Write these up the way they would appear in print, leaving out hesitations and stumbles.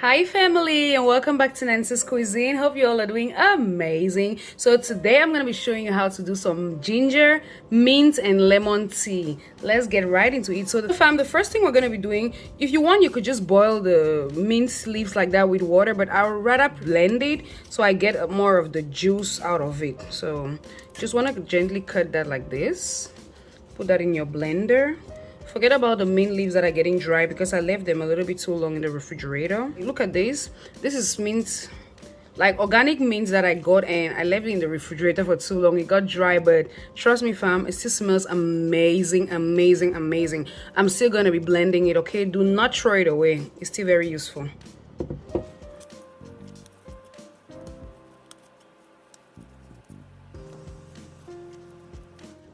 Hi family, and welcome back to Nancy's Cuisine. Hope you all are doing amazing. So today I'm going to be showing you how to do some ginger, mint and lemon tea. Let's get right into it. So the first thing we're going to be doing, if you want, you could just boil the mint leaves like that with water, but I would rather blend it so I get more of the juice out of it. So just want to gently cut that like this. Put that in your blender. Forget about the mint leaves that are getting dry because I left them a little bit too long in the refrigerator. Look at this. This is mint, like organic mint that I got, and I left it in the refrigerator for too long. It got dry, but trust me fam, it still smells amazing. I'm still gonna be blending it, okay? Do not throw it away. It's still very useful.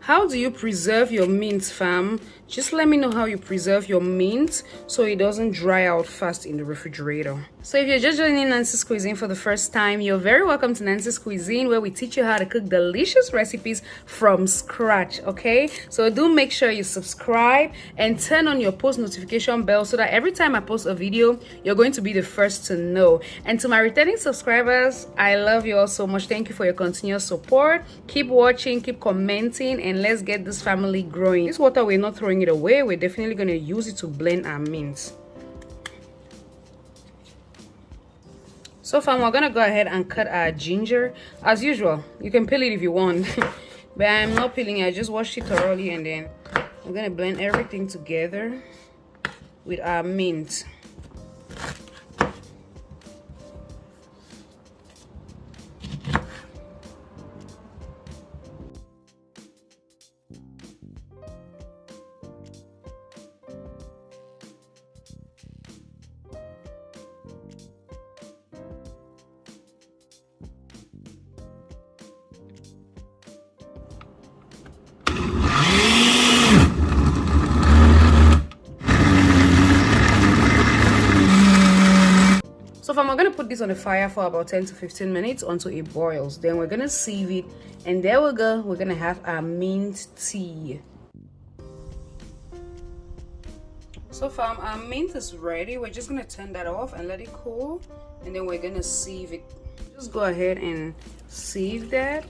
How do you preserve your mint, fam? Just let me know how you preserve your mint so it doesn't dry out fast in the refrigerator. So if you're just joining Nancy's Cuisine for the first time, you're very welcome to Nancy's Cuisine, where we teach you how to cook delicious recipes from scratch, okay? So do make sure you subscribe and turn on your post notification bell so that every time I post a video, you're going to be the first to know. And to my returning subscribers, I love you all so much. Thank you for your continuous support. Keep watching, keep commenting, and let's get this family growing. This water, we're not throwing it away. We're definitely going to use it to blend our mints. So fam, we're gonna go ahead and cut our ginger. As usual, you can peel it if you want, but I'm not peeling it. I just washed it thoroughly, and then we're gonna blend everything together with our mint. So fam, we're gonna put this on the fire for about 10 to 15 minutes until it boils. Then we're gonna sieve it, and there we go. We're gonna have our mint tea. So fam, our mint is ready. We're just gonna turn that off and let it cool, and then we're gonna sieve it. Just go ahead and sieve that.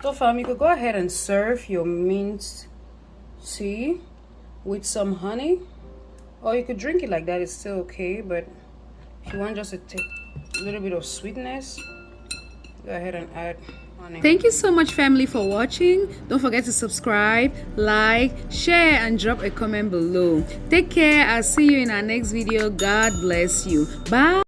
So fam, you could go ahead and serve your mint tea with some honey, or you could drink it like that. It's still okay, but if you want just a little bit of sweetness, go ahead and add honey. Thank you so much family for watching. Don't forget to subscribe, like, share, and drop a comment below. Take care. I'll see you in our next video. God bless you. Bye.